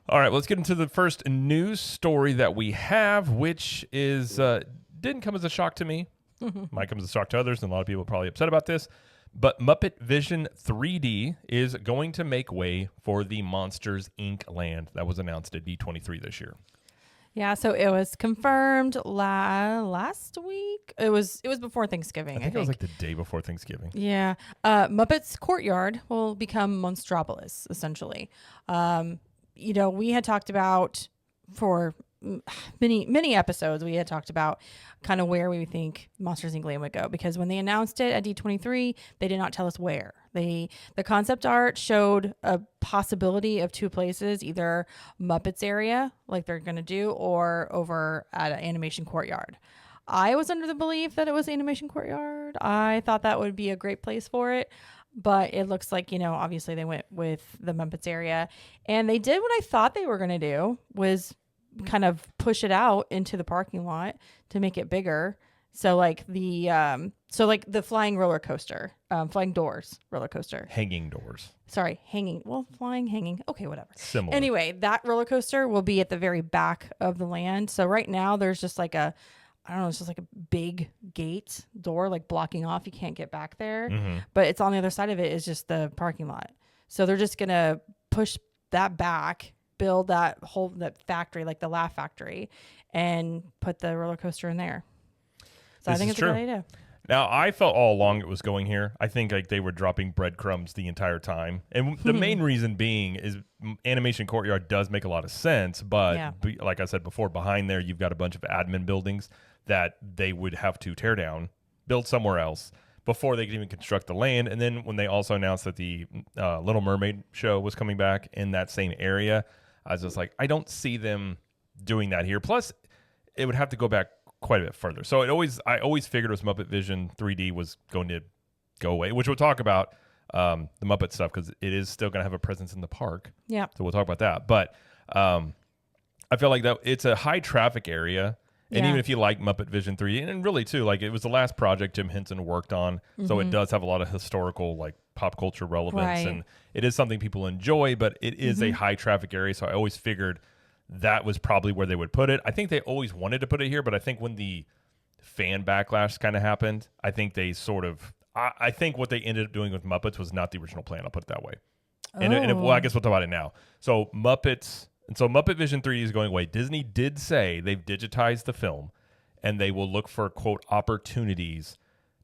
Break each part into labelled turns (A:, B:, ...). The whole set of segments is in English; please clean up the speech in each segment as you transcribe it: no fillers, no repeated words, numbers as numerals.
A: All right, let's get into the first news story that we have, which is didn't come as a shock to me. Might come as a shock to others, and a lot of people are probably upset about this. But Muppet Vision 3D is going to make way for the Monsters, Inc. land that was announced at D23 this year.
B: Yeah, so it was confirmed last week. It was before Thanksgiving.
A: I think it was like the day before Thanksgiving.
B: Yeah, Muppets Courtyard will become Monstropolis essentially. We had talked about for many episodes. We had talked about kind of where we think Monsters Inc. land would go, because when they announced it at D23, they did not tell us where. The concept art showed a possibility of two places, either Muppets area, like they're going to do, or over at an Animation Courtyard. I was under the belief that it was Animation Courtyard. I thought that would be a great place for it. But it looks like, obviously they went with the Muppets area. And they did what I thought they were going to do, was kind of push it out into the parking lot to make it bigger. So like the flying roller coaster, flying doors roller coaster.
A: Hanging doors.
B: Sorry, hanging. Well, flying, hanging. Okay, whatever.
A: Similar.
B: Anyway, that roller coaster will be at the very back of the land. So right now there's just like it's just like a big gate door, like blocking off. You can't get back there.
A: Mm-hmm.
B: But it's on the other side of it is just the parking lot. So they're just going to push that back, build that factory, like the Laugh Factory, and put the roller coaster in there. So I think it's a good idea.
A: Now, I felt all along it was going here. I think like they were dropping breadcrumbs the entire time. And the main reason being is Animation Courtyard does make a lot of sense. But like I said before, behind there, you've got a bunch of admin buildings that they would have to tear down, build somewhere else before they could even construct the land. And then when they also announced that the Little Mermaid show was coming back in that same area, I was just like, I don't see them doing that here. Plus, it would have to go back quite a bit further. So I always figured it was Muppet Vision 3D was going to go away, which we'll talk about the Muppet stuff because it is still going to have a presence in the park.
B: Yeah.
A: So we'll talk about that. But I feel like that it's a high traffic area. And even if you like Muppet Vision 3D, and really too, like it was the last project Jim Henson worked on, so it does have a lot of historical, like pop culture relevance, and it is something people enjoy. But it is a high traffic area, so I always figured that was probably where they would put it. I think they always wanted to put it here, but I think when the fan backlash kind of happened, I think they sort of, I think what they ended up doing with Muppets was not the original plan. I'll put it that way. And well, I guess we'll talk about it now. So Muppet Vision 3D is going away. Disney did say they've digitized the film and they will look for, quote, opportunities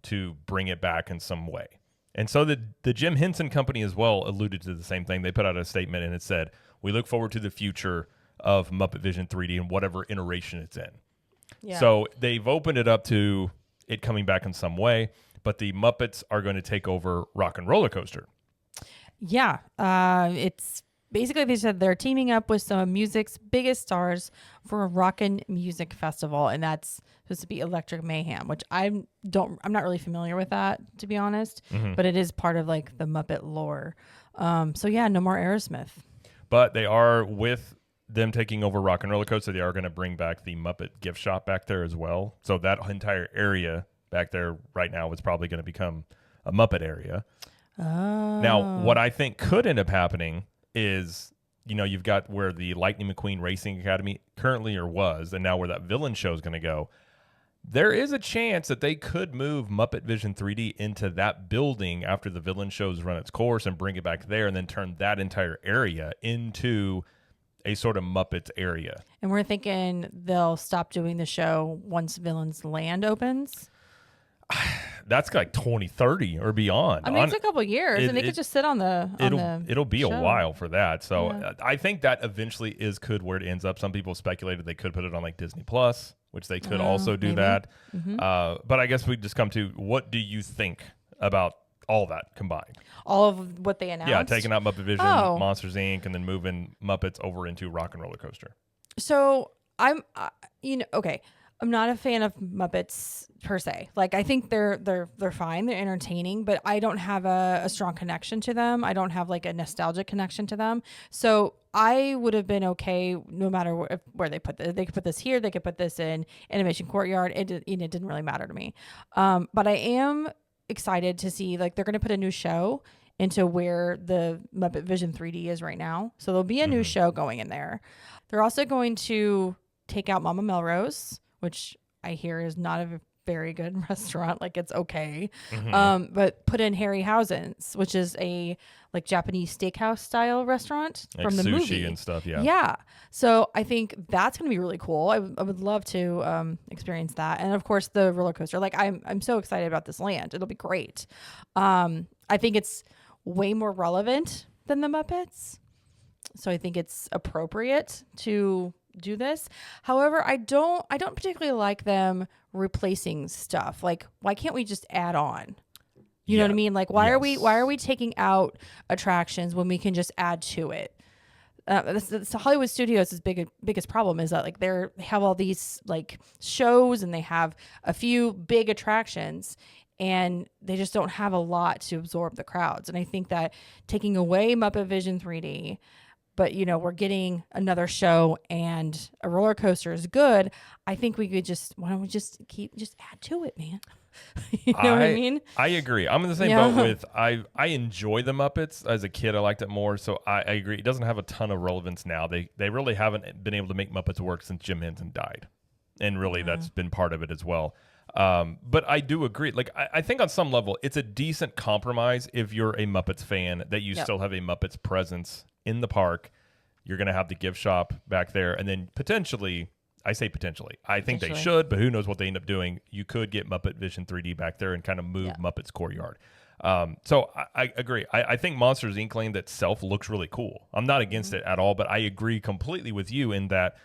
A: to bring it back in some way. And so the Jim Henson Company as well alluded to the same thing. They put out a statement and it said, we look forward to the future of Muppet Vision 3D and whatever iteration it's in. Yeah. So they've opened it up to it coming back in some way, but the Muppets are going to take over Rock and Roller Coaster.
B: Yeah. It's basically, they said they're teaming up with some of music's biggest stars for a rockin' music festival, and that's supposed to be Electric Mayhem, which I'm not really familiar with that, to be honest, but it is part of like the Muppet lore. So yeah, no more Aerosmith. But
A: they are, with them taking over Rock and Roller Coaster, they are going to bring back the Muppet gift shop back there as well. So that entire area back there right now is probably going to become a Muppet area.
B: Oh.
A: Now, what I think could end up happening is, you've got where the Lightning McQueen Racing Academy currently was, and now where that villain show is going to go. There is a chance that they could move Muppet Vision 3D into that building after the villain show's run its course and bring it back there and then turn that entire area into a sort of Muppets area.
B: And we're thinking they'll stop doing the show once Villain's Land opens.
A: That's like 2030 or beyond.
B: I mean, it's a couple of years, and they could just sit on the
A: It'll be
B: show.
A: a while for that. So I think that eventually could where it ends up. Some people speculated they could put it on like Disney Plus, which they could also do that. But I guess we just come to, what do you think about all that combined?
B: All of what they announced?
A: Yeah, taking out Muppet Vision, Monsters, Inc., and then moving Muppets over into Rock and Roller Coaster.
B: So I'm not a fan of Muppets per se. Like, I think they're fine. They're entertaining, but I don't have a strong connection to them. I don't have like a nostalgic connection to them. So I would have been okay no matter where they put this. They could put this here. They could put this in Animation Courtyard. It didn't really matter to me. But I am excited to see, like, they're going to put a new show into where the Muppet Vision 3D is right now. So there'll be a new show going in there. They're also going to take out Mama Melrose, which I hear is not a very good restaurant. Like, it's okay. But put in Harryhausen's, which is a like Japanese steakhouse style restaurant
A: like
B: from the
A: sushi
B: movie
A: and stuff. Yeah.
B: Yeah. So I think that's going to be really cool. I would love to experience that. And of course the roller coaster. Like, I'm so excited about this land. It'll be great. I think it's way more relevant than the Muppets. So I think it's appropriate to do this. However, I don't particularly like them replacing stuff. Like, why can't we just add on? You know what I mean? Like, why are we taking out attractions when we can just add to it? That's Hollywood Studios' biggest problem is that, like, they have all these like shows and they have a few big attractions and they just don't have a lot to absorb the crowds. And I think that taking away Muppet Vision 3D, but we're getting another show and a roller coaster is good. I think we could why don't we just add to it, man? You know what I mean?
A: I agree. I'm in the same boat with, I enjoy the Muppets. As a kid, I liked it more. So I agree. It doesn't have a ton of relevance now. They really haven't been able to make Muppets work since Jim Henson died. And really that's been part of it as well. But I do agree. Like, I think on some level, it's a decent compromise if you're a Muppets fan that you still have a Muppets presence in the park. You're going to have the gift shop back there. And then potentially, I say potentially, I think they should, but who knows what they end up doing. You could get Muppet Vision 3D back there and kind of move Muppets Courtyard. So I agree. I think Monsters Inc. Land itself looks really cool. I'm not against it at all, but I agree completely with you in that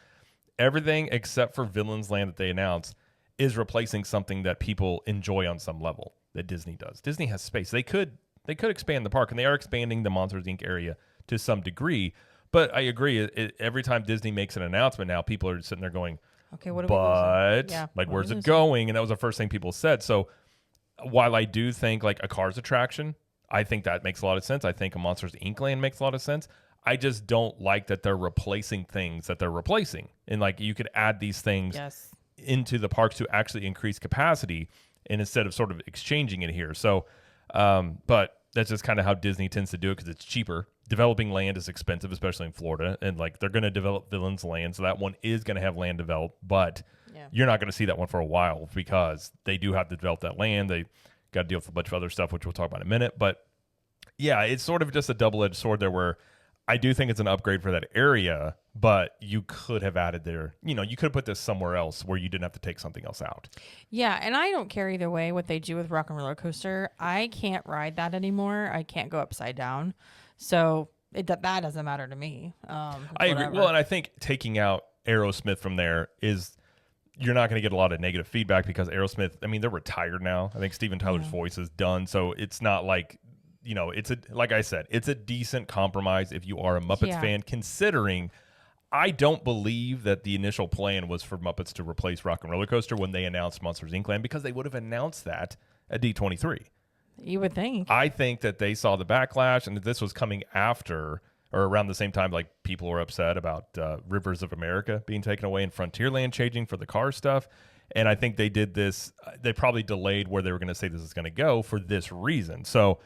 A: everything except for Villains Land that they announced is replacing something that people enjoy on some level that Disney does. Disney has space. They could expand the park, and they are expanding the Monsters Inc. area to some degree. But I agree. Every time Disney makes an announcement now, people are sitting there going,
B: okay, what
A: are we losing? Like, where's it going? And that was the first thing people said. So while I do think like a Cars attraction, I think that makes a lot of sense. I think a Monsters Inc. Land makes a lot of sense. I just don't like that they're replacing things that they're replacing. And like, you could add these things into the parks to actually increase capacity, and instead of sort of exchanging it here. So, but that's just kind of how Disney tends to do it because it's cheaper. Developing land is expensive, especially in Florida, and like they're going to develop Villains Land, so that one is going to have land developed, but you're not going to see that one for a while because they do have to develop that land. They got to deal with a bunch of other stuff, which we'll talk about in a minute. But yeah, it's sort of just a double-edged sword there where I do think it's an upgrade for that area, but you could have added there, you could have put this somewhere else where you didn't have to take something else out.
B: Yeah, and I don't care either way what they do with Rock and Roller Coaster. I can't ride that anymore. I can't go upside down. So that doesn't matter to me.
A: I agree. Well, and I think taking out Aerosmith from there is, you're not going to get a lot of negative feedback because Aerosmith, I mean, they're retired now. I think Steven Tyler's voice is done. So it's not like, like I said, it's a decent compromise if you are a Muppets fan, considering I don't believe that the initial plan was for Muppets to replace Rock and Roller Coaster when they announced Monsters Inc. Land, because they would have announced that at D23.
B: You would think.
A: I think that they saw the backlash, and that this was coming after or around the same time, like, people were upset about Rivers of America being taken away and Frontierland changing for the car stuff. And I think they did this. They probably delayed where they were going to say this is going to go for this reason. So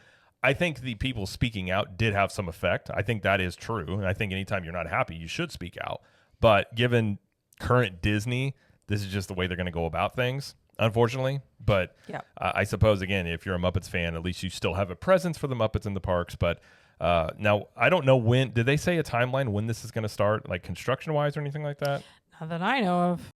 A: I think the people speaking out did have some effect. I think that is true. And I think anytime you're not happy, you should speak out. But given current Disney, this is just the way they're going to go about things, unfortunately. But I suppose, again, if you're a Muppets fan, at least you still have a presence for the Muppets in the parks. But now, I don't know when. Did they say a timeline when this is going to start, like construction-wise or anything like that?
B: Not that I know of.